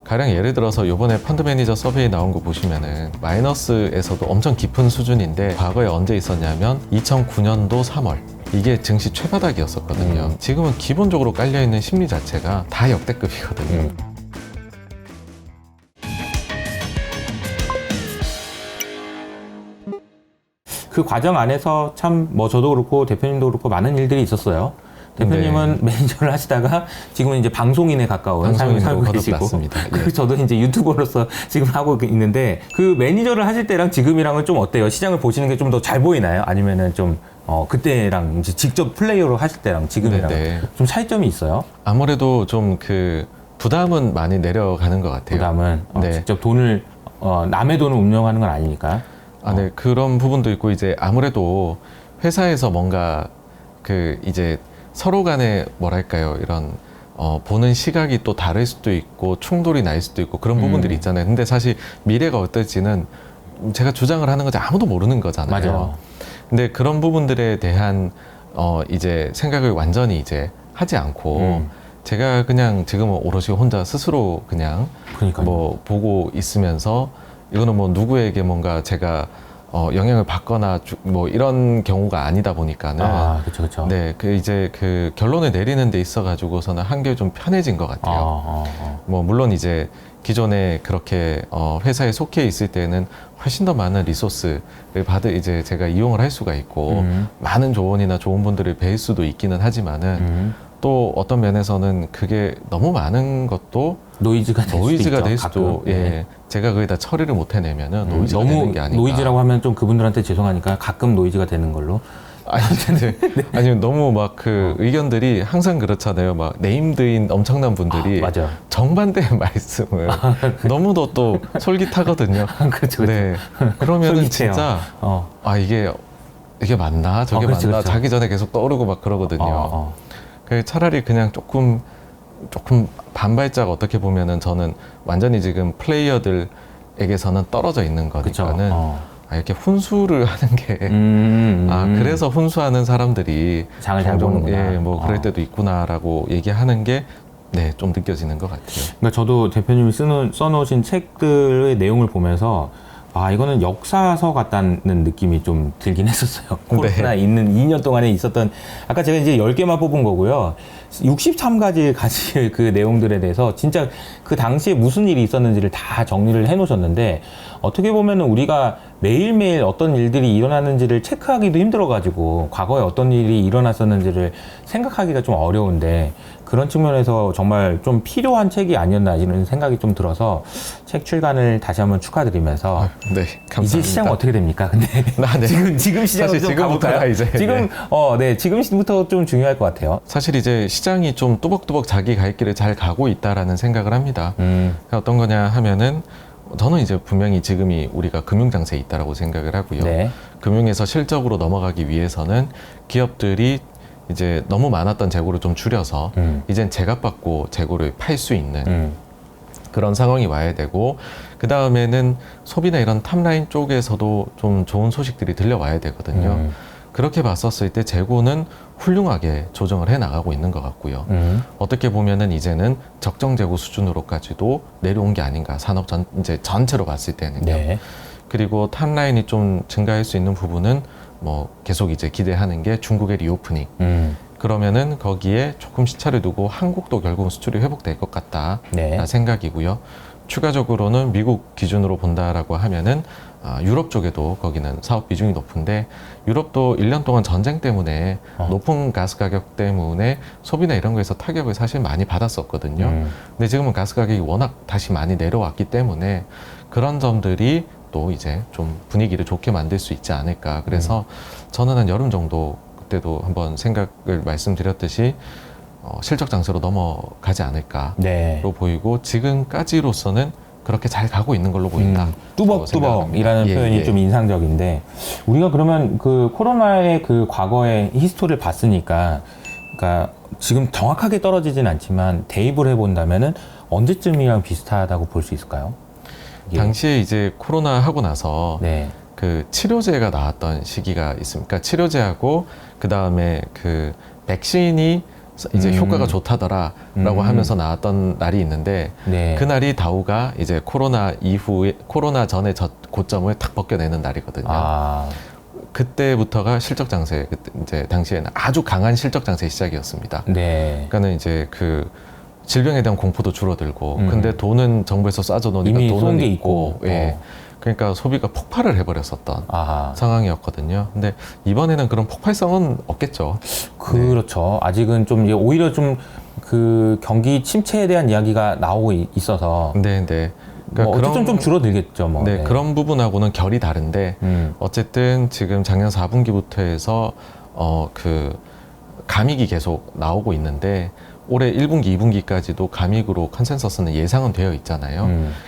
가령 예를 들어서 이번에 펀드 매니저 서베이 나온 거 보시면은 마이너스에서도 엄청 깊은 수준인데 과거에 언제 있었냐면 2009년도 3월 이게 증시 최바닥이었었거든요. 지금은 기본적으로 깔려있는 심리 자체가 다 역대급이거든요. 그 과정 안에서 참 뭐 저도 그렇고 대표님도 그렇고 많은 일들이 있었어요. 대표님은 매니저를 하시다가 지금은 이제 방송인에 가까운 삶을 살고 계시고, 그 저도 이제 유튜버로서 지금 하고 있는데, 그 매니저를 하실 때랑 지금이랑은 좀 어때요? 시장을 보시는 게 좀 더 잘 보이나요? 아니면은 좀 그때랑 이제 직접 플레이어로 하실 때랑 지금이랑 좀 차이점이 있어요? 아무래도 좀 그 부담은 많이 내려가는 것 같아요. 부담은 직접 돈을 남의 돈을 운영하는 건 아니니까. 네, 그런 부분도 있고, 이제 아무래도 회사에서 뭔가 그 이제 서로 간에 뭐랄까요, 이런 보는 시각이 또 다를 수도 있고 충돌이 날 수도 있고 그런 부분들이 있잖아요. 근데 사실 미래가 어떨지는 제가 주장을 하는 거지 아무도 모르는 거잖아요. 맞아요. 근데 그런 부분들에 대한 이제 생각을 완전히 이제 하지 않고 제가 그냥 지금은 오롯이 혼자 스스로 그냥 그러니까요. 뭐 보고 있으면서, 이거는 뭐 누구에게 뭔가 제가 영향을 받거나 뭐 이런 경우가 아니다 보니까는 그렇죠. 네, 그 이제 그 결론을 내리는 데 있어 가지고서는 한결 좀 편해진 것 같아요. 뭐 물론 이제 기존에 그렇게 회사에 속해 있을 때는 훨씬 더 많은 리소스를 이제 제가 이용을 할 수가 있고 많은 조언이나 좋은 분들을 뵐 수도 있기는 하지만은 또 어떤 면에서는 그게 너무 많은 것도 노이즈가 될 수도 제가 거기다 처리를 못 해내면은 노이즈가 너무 되는 게 아닌가. 노이즈라고 하면 좀 그분들한테 죄송하니까 가끔 노이즈가 되는 걸로. 아니 너무 막 그 의견들이 항상 그렇잖아요. 막 네임드인 엄청난 분들이 맞아. 정반대의 말씀을 너무도 또 솔깃하거든요. 그렇죠. 네. 그러면은 솔깃해요. 진짜 이게 맞나 저게 맞나 자기 전에 계속 떠오르고 막 그러거든요. 그 차라리 그냥 조금 반발짝 어떻게 보면은 저는 완전히 지금 플레이어들에게서는 떨어져 있는 거니까는 이렇게 훈수를 하는 게 그래서 훈수하는 사람들이 장을 잘 보는구나. 뭐 그럴 때도 있구나라고 얘기하는 게 좀 느껴지는 것 같아요. 그러니까 저도 대표님이 써놓으신 책들의 내용을 보면서 이거는 역사서 같다는 느낌이 좀 들긴 했었어요. 코로나 있는 2년 동안에 있었던, 아까 제가 이제 10개만 뽑은 거고요. 63가지 그 내용들에 대해서 진짜 그 당시에 무슨 일이 있었는지를 다 정리를 해 놓으셨는데, 어떻게 보면은 우리가 매일매일 어떤 일들이 일어나는지를 체크하기도 힘들어가지고 과거에 어떤 일이 일어났었는지를 생각하기가 좀 어려운데, 그런 측면에서 정말 좀 필요한 책이 아니었나 이런 생각이 좀 들어서 책 출간을 다시 한번 축하드리면서. 네, 감사합니다. 이제 시장은 어떻게 됩니까? 근데 지금 시장은 좀 가볼까요? 지금부터 좀 중요할 것 같아요. 사실 이제 시장이 좀 뚜벅뚜벅 자기 갈 길을 잘 가고 있다라는 생각을 합니다. 어떤 거냐 하면은 저는 이제 분명히 지금이 우리가 금융장세에 있다라고 생각을 하고요. 금융에서 실적으로 넘어가기 위해서는 기업들이 이제 너무 많았던 재고를 좀 줄여서 이젠 제값받고 재고를 팔 수 있는 그런 상황이 와야 되고, 그 다음에는 소비나 이런 탑라인 쪽에서도 좀 좋은 소식들이 들려와야 되거든요. 그렇게 봤었을 때 재고는 훌륭하게 조정을 해 나가고 있는 것 같고요. 어떻게 보면은 이제는 적정 재고 수준으로까지도 내려온 게 아닌가, 산업 이제 전체로 봤을 때는요. 그리고 탑라인이 좀 증가할 수 있는 부분은 뭐 계속 이제 기대하는 게 중국의 리오프닝. 그러면은 거기에 조금 시차를 두고 한국도 결국 수출이 회복될 것 같다 생각이고요. 추가적으로는 미국 기준으로 본다라고 하면은 유럽 쪽에도 거기는 사업 비중이 높은데, 유럽도 1년 동안 전쟁 때문에 높은 가스 가격 때문에 소비나 이런 거에서 타격을 사실 많이 받았었거든요. 근데 지금은 가스 가격이 워낙 다시 많이 내려왔기 때문에 그런 점들이 또 이제 좀 분위기를 좋게 만들 수 있지 않을까. 그래서 저는 한 여름 정도, 그때도 한번 생각을 말씀드렸듯이 실적 장세로 넘어가지 않을까로 보이고, 지금까지로서는 그렇게 잘 가고 있는 걸로 보인다. 뚜벅뚜벅이라는 표현이 좀 인상적인데, 우리가 그러면 그 코로나의 그 과거의 히스토리를 봤으니까, 그러니까 지금 정확하게 떨어지진 않지만 대입을 해본다면은 언제쯤이랑 비슷하다고 볼 수 있을까요? 당시에 이제 코로나 하고 나서 그 치료제가 나왔던 시기가 있습니까? 치료제하고 그 다음에 그 백신이 이제 효과가 좋다더라라고 하면서 나왔던 날이 있는데 네. 그날이 다우가 이제 코로나 이후에 코로나 전에 고점을 탁 벗겨내는 날이거든요. 그때부터가 실적 장세, 그때 이제 당시에는 아주 강한 실적 장세 시작이었습니다. 네. 그러니까는 이제 그 질병에 대한 공포도 줄어들고, 근데 돈은 정부에서 쏴줘 놓으니까 이미 돈은 게 있고, 예. 그러니까 소비가 폭발을 해버렸었던 상황이었거든요. 근데 이번에는 그런 폭발성은 없겠죠. 그렇죠. 아직은 좀 이제 오히려 좀 그 경기 침체에 대한 이야기가 나오고 있어서. 네, 네. 그러니까 어쨌든 좀 줄어들겠죠. 뭐. 네, 그런 부분하고는 결이 다른데, 어쨌든 지금 작년 4분기부터 해서 그 감익이 계속 나오고 있는데, 올해 1분기, 2분기까지도 감익으로 컨센서스는 예상은 되어 있잖아요.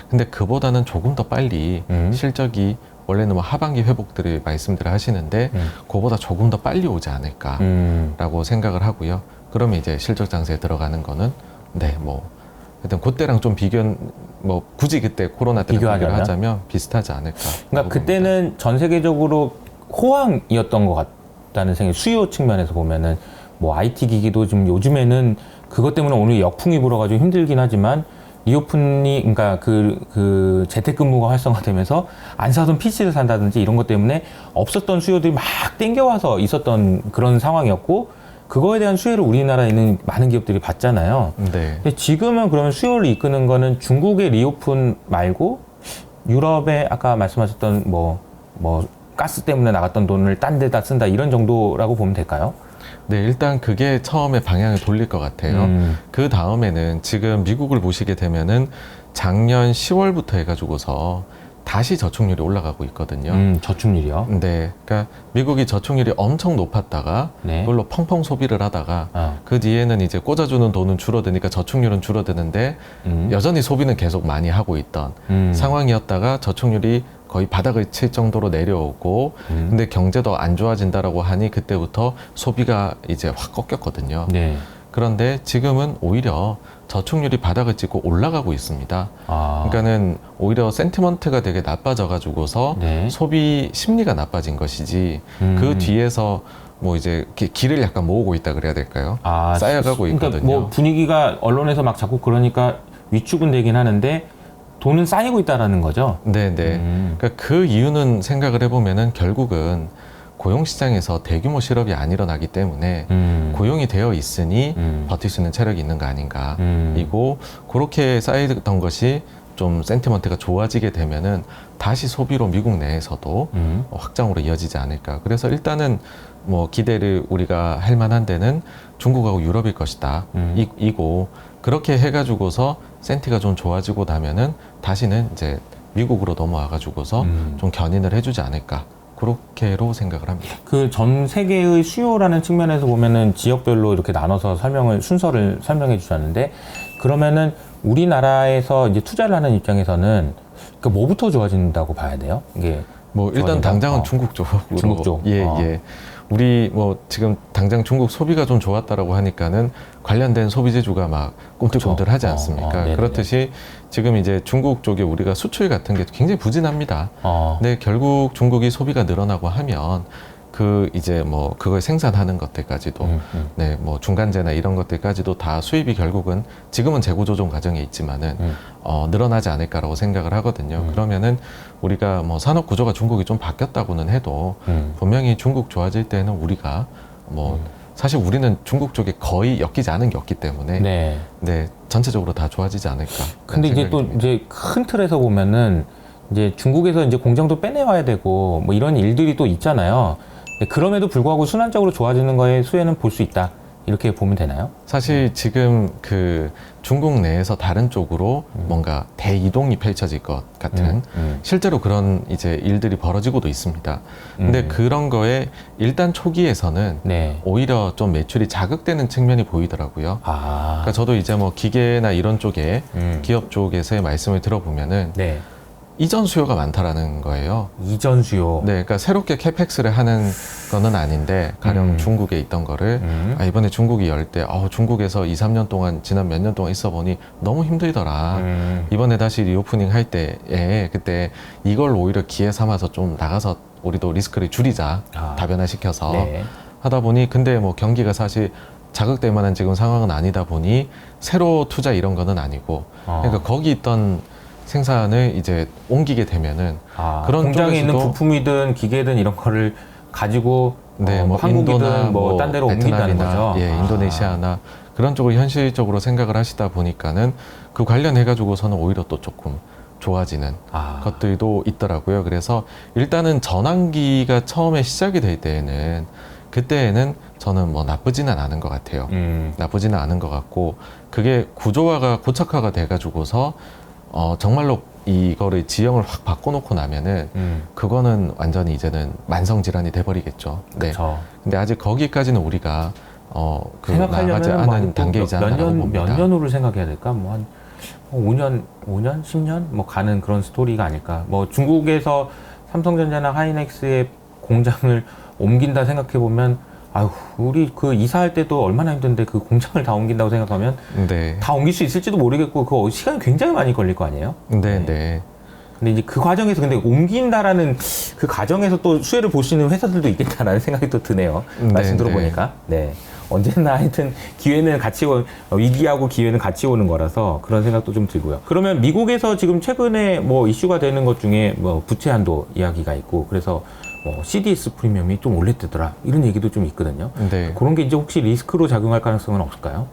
근데 그보다는 조금 더 빨리 실적이 원래는 뭐 하반기 회복들을 말씀들을 하시는데 그보다 조금 더 빨리 오지 않을까라고 생각을 하고요. 그러면 이제 실적 장세에 들어가는 거는 네, 뭐 하여튼 그때랑 좀 뭐 굳이 그때 코로나 때 비교를 하자면 비슷하지 않을까. 그러니까 그때는 전 세계적으로 호황이었던 것 같다는 생각이 수요 측면에서 보면은 뭐 IT 기기도 좀 요즘에는 그것 때문에 오늘 역풍이 불어가지고 힘들긴 하지만 리오픈이 그러니까 그 재택근무가 활성화되면서 안 사던 PC를 산다든지 이런 것 때문에 없었던 수요들이 막 땡겨와서 있었던 그런 상황이었고 그거에 대한 수혜를 우리나라에 있는 많은 기업들이 받잖아요. 네. 근데 지금은 그러면 수요를 이끄는 거는 중국의 리오픈 말고 유럽의 아까 말씀하셨던 뭐 가스 때문에 나갔던 돈을 딴 데다 쓴다 이런 정도라고 보면 될까요? 네, 일단 그게 처음에 방향을 돌릴 것 같아요. 그 다음에는 지금 미국을 보시게 되면은 작년 10월부터 해가지고서 다시 저축률이 올라가고 있거든요. 저축률이요? 네, 그러니까 미국이 저축률이 엄청 높았다가 그걸로 펑펑 소비를 하다가 그 뒤에는 이제 꽂아주는 돈은 줄어드니까 저축률은 줄어드는데 여전히 소비는 계속 많이 하고 있던 상황이었다가 저축률이 거의 바닥을 칠 정도로 내려오고 근데 경제도 안 좋아진다라고 하니 그때부터 소비가 이제 확 꺾였거든요. 네. 그런데 지금은 오히려 저축률이 바닥을 찍고 올라가고 있습니다. 그러니까는 오히려 센티먼트가 되게 나빠져가지고서 소비 심리가 나빠진 것이지 그 뒤에서 뭐 이제 길을 약간 모으고 있다 그래야 될까요? 쌓여가고 있거든요. 그러니까 뭐 분위기가 언론에서 막 자꾸 그러니까 위축은 되긴 하는데 돈은 쌓이고 있다라는 거죠. 네네. 그러니까 그 이유는 생각을 해보면은 결국은 고용시장에서 대규모 실업이 안 일어나기 때문에 고용이 되어 있으니 버틸 수 있는 체력이 있는 거 아닌가. 이고 그렇게 쌓이던 것이 좀 센티먼트가 좋아지게 되면은 다시 소비로 미국 내에서도 확장으로 이어지지 않을까. 그래서 일단은 뭐 기대를 우리가 할 만한 데는 중국하고 유럽일 것이다. 이고 그렇게 해가지고서 센티가 좀 좋아지고 나면은 다시는 이제 미국으로 넘어와가지고서 좀 견인을 해주지 않을까. 그렇게로 생각을 합니다. 그 전 세계의 수요라는 측면에서 보면은 지역별로 이렇게 나눠서 순서를 설명해 주셨는데 그러면은 우리나라에서 이제 투자를 하는 입장에서는 그 뭐부터 좋아진다고 봐야 돼요? 이게 뭐 일단 당장은 중국 쪽으로. 중국 쪽. 예. 우리 뭐 지금 당장 중국 소비가 좀 좋았다라고 하니까는 관련된 소비재주가 막 꿈틀꿈틀하지 않습니까? 그렇듯이 지금 이제 중국 쪽에 우리가 수출 같은 게 굉장히 부진합니다. 근데 결국 중국이 소비가 늘어나고 하면 그 이제 뭐 그걸 생산하는 것들까지도 네, 뭐 중간재나 이런 것들까지도 다 수입이 결국은 지금은 재고 조정 과정에 있지만은 늘어나지 않을까라고 생각을 하거든요. 그러면은 우리가 뭐 산업 구조가 중국이 좀 바뀌었다고는 해도 분명히 중국 좋아질 때는 우리가 뭐 사실 우리는 중국 쪽에 거의 엮이지 않은 게 없기 때문에 네, 전체적으로 다 좋아지지 않을까. 근데 이제 또 이제 큰 틀에서 보면은 이제 중국에서 이제 공장도 빼내와야 되고 뭐 이런 일들이 또 있잖아요. 그럼에도 불구하고 순환적으로 좋아지는 거에 수혜는 볼 수 있다. 이렇게 보면 되나요? 사실 지금 그 중국 내에서 다른 쪽으로 뭔가 대이동이 펼쳐질 것 같은 실제로 그런 이제 일들이 벌어지고도 있습니다. 근데 그런 거에 일단 초기에서는 오히려 좀 매출이 자극되는 측면이 보이더라고요. 그러니까 저도 이제 뭐 기계나 이런 쪽에 기업 쪽에서의 말씀을 들어보면은 이전 수요가 많다라는 거예요. 이전 수요. 네, 그러니까 새롭게 캐펙스를 하는 거는 아닌데 가령 중국에 있던 거를 이번에 중국이 열 때 중국에서 2, 3년 동안 지난 몇 년 동안 있어 보니 너무 힘들더라. 이번에 다시 리오프닝 할 때에 그때 이걸 오히려 기회 삼아서 좀 나가서 우리도 리스크를 줄이자. 다변화시켜서 하다 보니 근데 뭐 경기가 사실 자극될 만한 지금 상황은 아니다 보니 새로 투자 이런 거는 아니고 그러니까 거기 있던 생산을 이제 옮기게 되면은 그런 공장에 있는 쪽에서도 부품이든 기계든 이런 거를 가지고 네, 뭐 한국이든 뭐 딴 데로 옮긴다는 거죠. 예, 인도네시아나 그런 쪽을 현실적으로 생각을 하시다 보니까는 그 관련해 가지고서는 오히려 또 조금 좋아지는 것들도 있더라고요. 그래서 일단은 전환기가 처음에 시작이 될 때에는 그때에는 저는 뭐 나쁘지는 않은 것 같아요. 나쁘지는 않은 것 같고 그게 구조화가 고착화가 돼 가지고서 정말로 이거를 지형을 확 바꿔놓고 나면은 그거는 완전히 이제는 만성 질환이 돼버리겠죠. 네. 그쵸. 근데 아직 거기까지는 우리가 나아가지 생각하려면 않은 단계이지 않나라고 봅니다. 몇 년으로 생각해야 될까? 뭐 한 5년, 10년 뭐 가는 그런 스토리가 아닐까. 뭐 중국에서 삼성전자나 하이닉스의 공장을 옮긴다 생각해 보면 아유, 우리 그 이사할 때도 얼마나 힘든데 그 공장을 다 옮긴다고 생각하면 네. 다 옮길 수 있을지도 모르겠고 그 시간이 굉장히 많이 걸릴 거 아니에요? 네, 네. 근데 이제 그 과정에서 근데 옮긴다라는 그 과정에서 또 수혜를 보시는 회사들도 있겠다라는 생각이 또 드네요. 말씀 들어보니까. 네. 언제나 하여튼 기회는 같이 위기하고 기회는 같이 오는 거라서 그런 생각도 좀 들고요. 그러면 미국에서 지금 최근에 뭐 이슈가 되는 것 중에 뭐 부채 한도 이야기가 있고 그래서 뭐 CDS 프리미엄이 좀 올랐대더라 이런 얘기도 좀 있거든요. 네. 그런 게 이제 혹시 리스크로 작용할 가능성은 없을까요?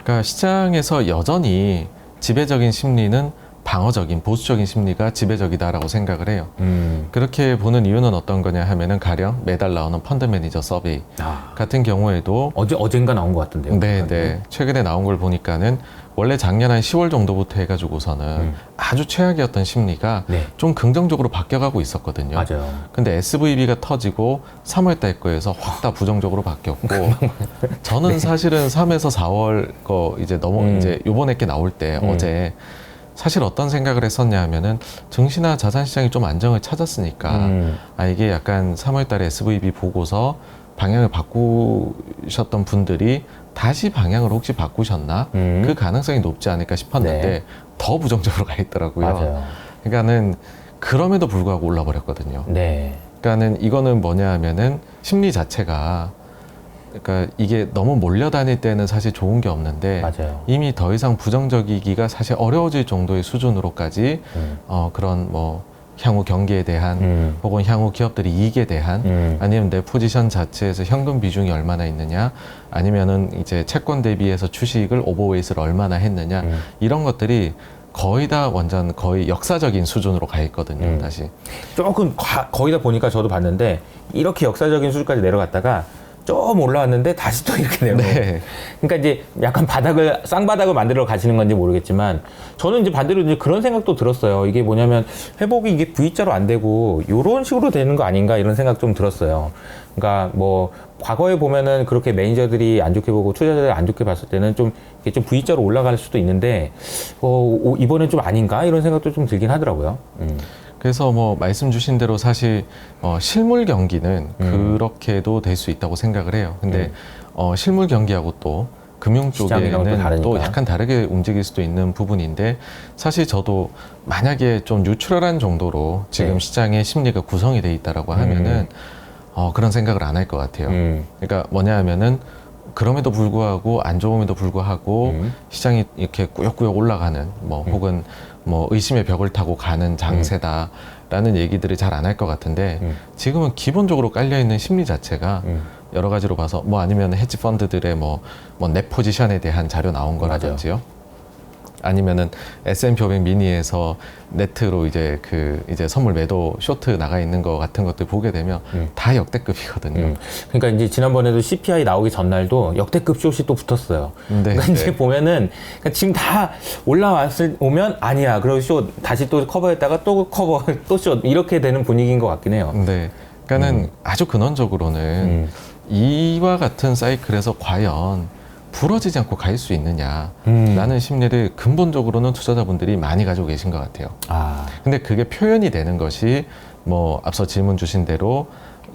그러니까 시장에서 여전히 지배적인 심리는 방어적인 보수적인 심리가 지배적이다라고 생각을 해요. 그렇게 보는 이유는 어떤 거냐 하면은 가령 매달 나오는 펀드 매니저 서베이 같은 경우에도 어젠가 나온 것 같은데요. 네. 최근에 나온 걸 보니까는 원래 작년 한 10월 정도부터 해가지고서는 아주 최악이었던 심리가 좀 긍정적으로 바뀌어가고 있었거든요. 맞아요. 근데 SVB가 터지고 3월 달 거에서 확 다 부정적으로 바뀌었고 저는 사실은 3에서 4월 거 이제 이제 요번에 게 나올 때 어제 사실 어떤 생각을 했었냐 하면은 증시나 자산시장이 좀 안정을 찾았으니까 이게 약간 3월 달에 SVB 보고서 방향을 바꾸셨던 분들이 다시 방향을 혹시 바꾸셨나? 그 가능성이 높지 않을까 싶었는데 더 부정적으로 가 있더라고요. 맞아요. 그러니까는 그럼에도 불구하고 올라 버렸거든요. 네. 그러니까는 이거는 뭐냐 하면은 심리 자체가 그러니까 이게 너무 몰려다닐 때는 사실 좋은 게 없는데 맞아요. 이미 더 이상 부정적이기가 사실 어려워질 정도의 수준으로까지 그런 뭐 향후 경기에 대한 혹은 향후 기업들이 이익에 대한 아니면 내 포지션 자체에서 현금 비중이 얼마나 있느냐 아니면은 이제 채권 대비해서 주식을 오버웨이트를 얼마나 했느냐 이런 것들이 거의 다 완전 거의 역사적인 수준으로 가 있거든요. 다시 조금 거의 다 보니까 저도 봤는데 이렇게 역사적인 수준까지 내려갔다가 좀 올라왔는데 다시 또 이렇게 내려오고. 네. 그러니까 이제 약간 쌍바닥을 만들어 가시는 건지 모르겠지만 저는 이제 반대로 이제 그런 생각도 들었어요. 이게 뭐냐면 회복이 이게 V자로 안 되고 이런 식으로 되는 거 아닌가 이런 생각 좀 들었어요. 그러니까 뭐 과거에 보면은 그렇게 매니저들이 안 좋게 보고 투자자들이 안 좋게 봤을 때는 좀 이게 좀 V자로 올라갈 수도 있는데 이번엔 좀 아닌가 이런 생각도 좀 들긴 하더라고요. 그래서 뭐 말씀 주신 대로 사실 실물 경기는 그렇게도 될 수 있다고 생각을 해요. 근데 실물 경기하고 또 금융 쪽에는 또 약간 다르게 움직일 수도 있는 부분인데 사실 저도 만약에 좀 뉴트럴한 정도로 지금 시장의 심리가 구성이 돼 있다라고 하면은 그런 생각을 안 할 것 같아요. 그러니까 뭐냐 하면은 그럼에도 불구하고 안 좋음에도 불구하고 시장이 이렇게 꾸역꾸역 올라가는 뭐 혹은 뭐 의심의 벽을 타고 가는 장세다라는 얘기들을 잘 안 할 것 같은데 지금은 기본적으로 깔려있는 심리 자체가 여러 가지로 봐서 뭐 아니면 헤지 펀드들의 뭐 넷 포지션에 대한 자료 나온 거라든지요. 아니면은 S&P 500 미니에서 네트로 이제 이제 선물 매도 쇼트 나가 있는 거 같은 것들 보게 되면 다 역대급이거든요. 그러니까 이제 지난번에도 CPI 나오기 전날도 역대급 숏이 또 붙었어요. 그러니까 이제 보면은 그러니까 지금 다 오면 아니야. 그리고 숏 다시 또 커버했다가 또 커버 또 숏 이렇게 되는 분위기인 것 같긴 해요. 네. 그러니까는 아주 근원적으로는 이와 같은 사이클에서 과연 부러지지 않고 갈 수 있느냐라는 심리를 근본적으로는 투자자분들이 많이 가지고 계신 것 같아요. 근데 그게 표현이 되는 것이 뭐 앞서 질문 주신 대로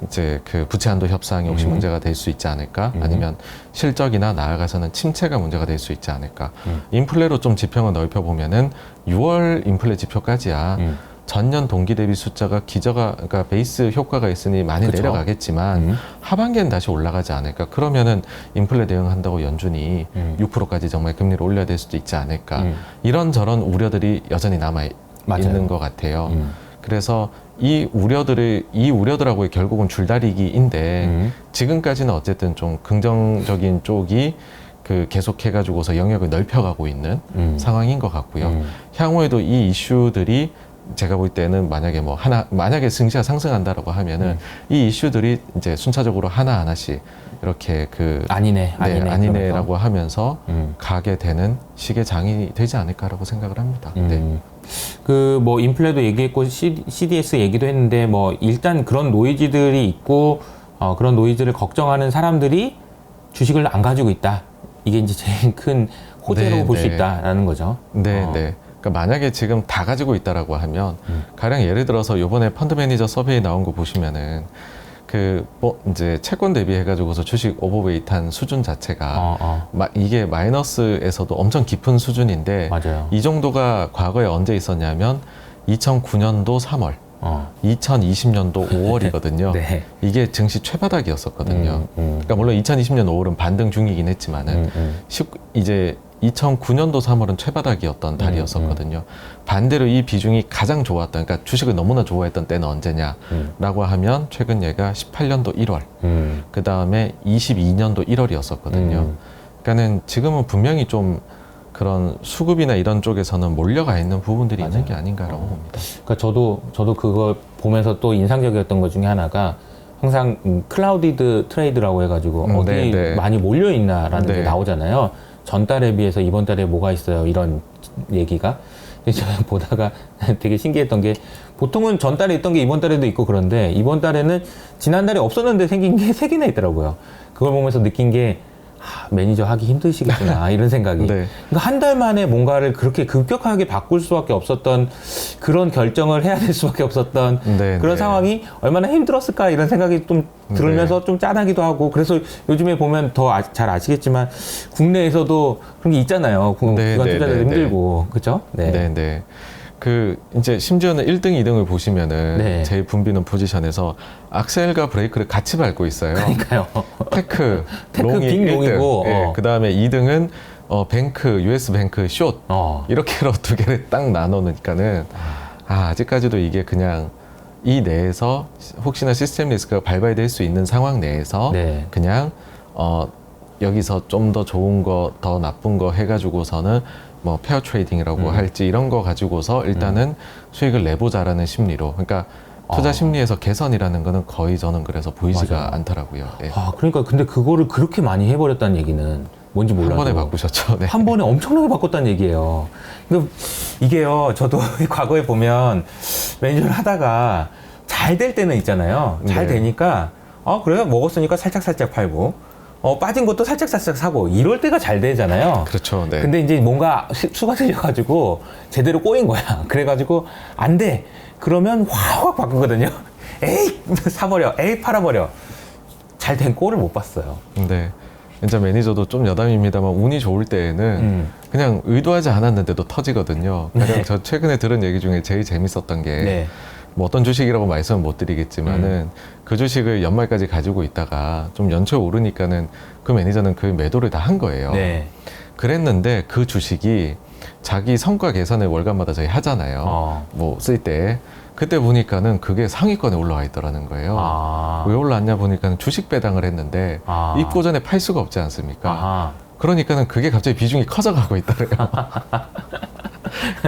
이제 그 부채 한도 협상이 혹시 문제가 될 수 있지 않을까? 아니면 실적이나 나아가서는 침체가 문제가 될 수 있지 않을까? 인플레로 좀 지평을 넓혀 보면은 6월 인플레 지표까지야 전년 동기 대비 숫자가 그러니까 베이스 효과가 있으니 많이 그쵸? 내려가겠지만 하반기엔 다시 올라가지 않을까. 그러면은 인플레 대응한다고 연준이 6%까지 정말 금리를 올려야 될 수도 있지 않을까. 이런저런 우려들이 여전히 남아 있는 것 같아요. 그래서 이 우려들하고의 결국은 줄다리기인데 지금까지는 어쨌든 좀 긍정적인 쪽이 그 계속해가지고서 영역을 넓혀가고 있는 상황인 것 같고요. 향후에도 이 이슈들이 제가 볼 때는 만약에 증시가 상승한다라고 하면은 이 이슈들이 이제 순차적으로 하나하나씩 이렇게 아니네라고 하면서 가게 되는 식의 장이 되지 않을까라고 생각을 합니다. 네. 그 뭐 인플레도 얘기했고 CDS 얘기도 했는데 뭐 일단 그런 노이즈들이 있고 그런 노이즈를 걱정하는 사람들이 주식을 안 가지고 있다. 이게 이제 제일 큰 호재로 볼 수 있다라는 거죠. 네. 그러니까 만약에 지금 다 가지고 있다라고 하면 가령 예를 들어서 요번에 펀드 매니저 서베이 나온 거 보시면은 이제 채권 대비해가지고서 주식 오버웨이트한 수준 자체가 이게 마이너스에서도 엄청 깊은 수준인데 맞아요. 이 정도가 과거에 언제 있었냐면 2009년도 3월, 2020년도 5월이거든요. 네. 이게 증시 최바닥이었었거든요. 그러니까 물론 2020년 5월은 반등 중이긴 했지만은 이제 2009년도 3월은 최바닥이었던 달이었었거든요. 반대로 이 비중이 가장 좋았던, 그러니까 주식을 너무나 좋아했던 때는 언제냐라고 하면 최근 얘가 18년도 1월, 그 다음에 22년도 1월이었었거든요. 그러니까는 지금은 분명히 좀 그런 수급이나 이런 쪽에서는 몰려가 있는 부분들이 맞아요. 있는 게 아닌가라고 봅니다. 그러니까 저도 그걸 보면서 또 인상적이었던 것 중에 하나가 항상 클라우디드 트레이드라고 해가지고 어디 많이 몰려 있나라는 게 나오잖아요. 전달에 비해서 이번 달에 뭐가 있어요, 이런 얘기가. 제가 보다가 되게 신기했던 게 보통은 전달에 있던 게 이번 달에도 있고 그런데 이번 달에는 지난달에 없었는데 생긴 게 3개나 있더라고요. 그걸 보면서 느낀 게 매니저 하기 힘드시겠구나 이런 생각이. 그러니까 한 달 만에 뭔가를 그렇게 급격하게 바꿀 수밖에 없었던 그런 결정을 해야 될 수밖에 없었던 그런 상황이 얼마나 힘들었을까 이런 생각이 좀 들으면서 좀 짠하기도 하고. 그래서 요즘에 보면 더 잘 아시겠지만 국내에서도 그런 게 있잖아요. 기관 투자자들 힘들고. 그렇죠? 네. 이제 심지어는 1등, 2등을 보시면은 제일 붐비는 포지션에서 악셀과 브레이크를 같이 밟고 있어요. 그러니까요. 테크 롱이 빅롱이고, 그 다음에 2등은 뱅크, US 뱅크 숏 이렇게로 두 개를 딱 나눠놓으니까는 아직까지도 이게 그냥 이 내에서 혹시나 시스템 리스크가 발발될 수 있는 상황 내에서 그냥 여기서 좀 더 좋은 거, 더 나쁜 거 해가지고서는 뭐 페어 트레이딩이라고 할지 이런 거 가지고서 일단은 수익을 내보자라는 심리로, 그러니까 투자 심리에서 개선이라는 거는 거의 저는 그래서 보이지가 않더라고요. 그러니까 근데 그거를 그렇게 많이 해버렸다는 얘기는 뭔지 몰라도 한 번에 바꾸셨죠. 한 번에 엄청나게 바꿨다는 얘기예요. 근데 이게요, 저도 과거에 보면 매니저를 하다가 잘 될 때는 있잖아요. 잘 되니까 그래요, 먹었으니까 살짝살짝 팔고 빠진 것도 살짝살짝 사고 이럴 때가 잘 되잖아요. 그렇죠. 근데 이제 뭔가 수가 들려가지고 제대로 꼬인 거야. 그래가지고 안 돼. 그러면 확 바꾸거든요. 에이 사버려. 에이 팔아버려. 잘 된 꼴을 못 봤어요. 네. 진짜 매니저도 좀 여담입니다만 운이 좋을 때에는 그냥 의도하지 않았는데도 터지거든요. 가령 저 최근에 들은 얘기 중에 제일 재밌었던 게 뭐 어떤 주식이라고 말씀은 못 드리겠지만은 그 주식을 연말까지 가지고 있다가 좀 연초에 오르니까는 그 매니저는 그 매도를 다 한 거예요. 그랬는데 그 주식이 자기 성과 계산을 월간마다 저희 하잖아요. 뭐 쓸 때. 그때 보니까는 그게 상위권에 올라와 있더라는 거예요. 왜 올라왔냐 보니까는 주식 배당을 했는데 입고 전에 팔 수가 없지 않습니까? 그러니까는 그게 갑자기 비중이 커져가고 있더래요.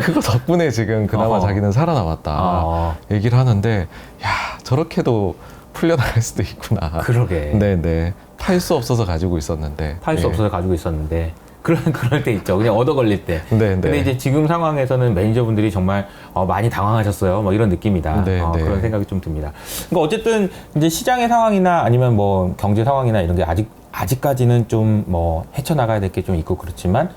그거 덕분에 지금 그나마 자기는 살아남았다 얘기를 하는데, 야, 저렇게도 풀려나갈 수도 있구나. 그러게. 네네. 팔 수 없어서 가지고 있었는데. 팔 수 없어서 가지고 있었는데. 그럴 때 있죠. 그냥 얻어 걸릴 때. 근데 이제 지금 상황에서는 매니저분들이 정말 많이 당황하셨어요. 뭐 이런 느낌이다. 그런 생각이 좀 듭니다. 그러니까 어쨌든 이제 시장의 상황이나 아니면 뭐 경제 상황이나 이런 게 아직까지는 좀 뭐 헤쳐나가야 될 게 좀 있고 그렇지만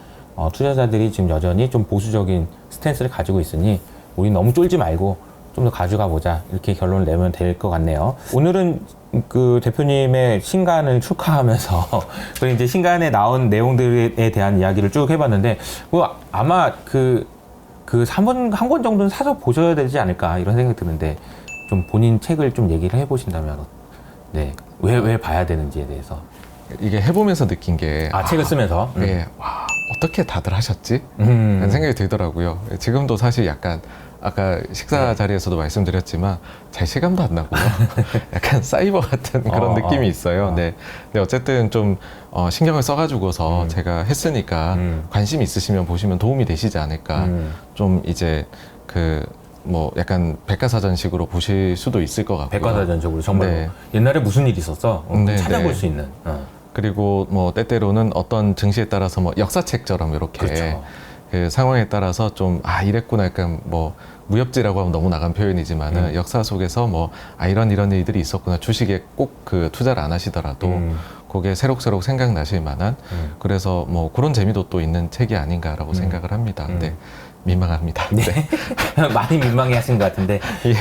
투자자들이 지금 여전히 좀 보수적인 스탠스를 가지고 있으니 우리 너무 쫄지 말고 좀 더 가져가 보자, 이렇게 결론을 내면 될 것 같네요. 오늘은 그 대표님의 신간을 축하하면서 그리고 이제 신간에 나온 내용들에 대한 이야기를 쭉 해봤는데, 아마 그 그 한 권 정도는 사서 보셔야 되지 않을까 이런 생각이 드는데 좀 본인 책을 좀 얘기를 해보신다면 네, 왜 봐야 되는지에 대해서 이게 해보면서 느낀 게 책을 쓰면서 네, 와 어떻게 다들 하셨지? 라는 생각이 들더라고요. 지금도 사실 약간 아까 식사 자리에서도 말씀드렸지만 잘 실감도 안 나고요. 약간 사이버 같은 그런 느낌이 있어요. 네. 근데 어쨌든 좀 신경을 써가지고서 제가 했으니까 관심 있으시면 보시면 도움이 되시지 않을까. 좀 이제 뭐 약간 백과사전식으로 보실 수도 있을 것 같고요. 백과사전적으로 정말 네. 옛날에 무슨 일이 있었어? 네, 찾아볼 네. 수 있는. 그리고 뭐 때때로는 어떤 증시에 따라서 뭐 역사책처럼 이렇게 그렇죠. 그 상황에 따라서 좀 이랬구나 약간 뭐 무협지라고 하면 너무 나간 표현이지만은 역사 속에서 뭐 이런 일들이 있었구나 주식에 꼭 그 투자를 안 하시더라도 그게 새록새록 생각나실 만한 그래서 뭐 그런 재미도 또 있는 책이 아닌가라고 생각을 합니다. 네. 민망합니다. 네. 많이 민망해 하신 것 같은데 예.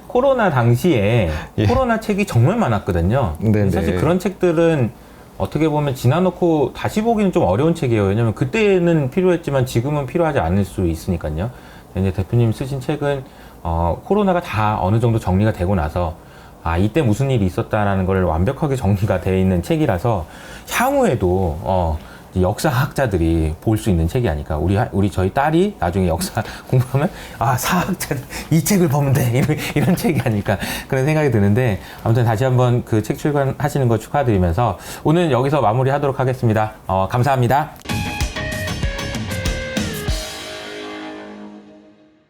코로나 당시에 예. 코로나 책이 정말 많았거든요. 네네. 사실 그런 책들은 어떻게 보면 지나놓고 다시 보기는 좀 어려운 책이에요. 왜냐면 그때는 필요했지만 지금은 필요하지 않을 수 있으니까요. 이제 대표님 쓰신 책은 코로나가 다 어느 정도 정리가 되고 나서 이때 무슨 일이 있었다라는 걸 완벽하게 정리가 되어 있는 책이라서 향후에도 역사학자들이 볼 수 있는 책이 아닐까. 저희 딸이 나중에 역사 공부하면 사학자들 이 책을 보면 돼 이런 책이 아닐까 그런 생각이 드는데 아무튼 다시 한번 그 책 출간하시는 거 축하드리면서 오늘 여기서 마무리하도록 하겠습니다. 감사합니다.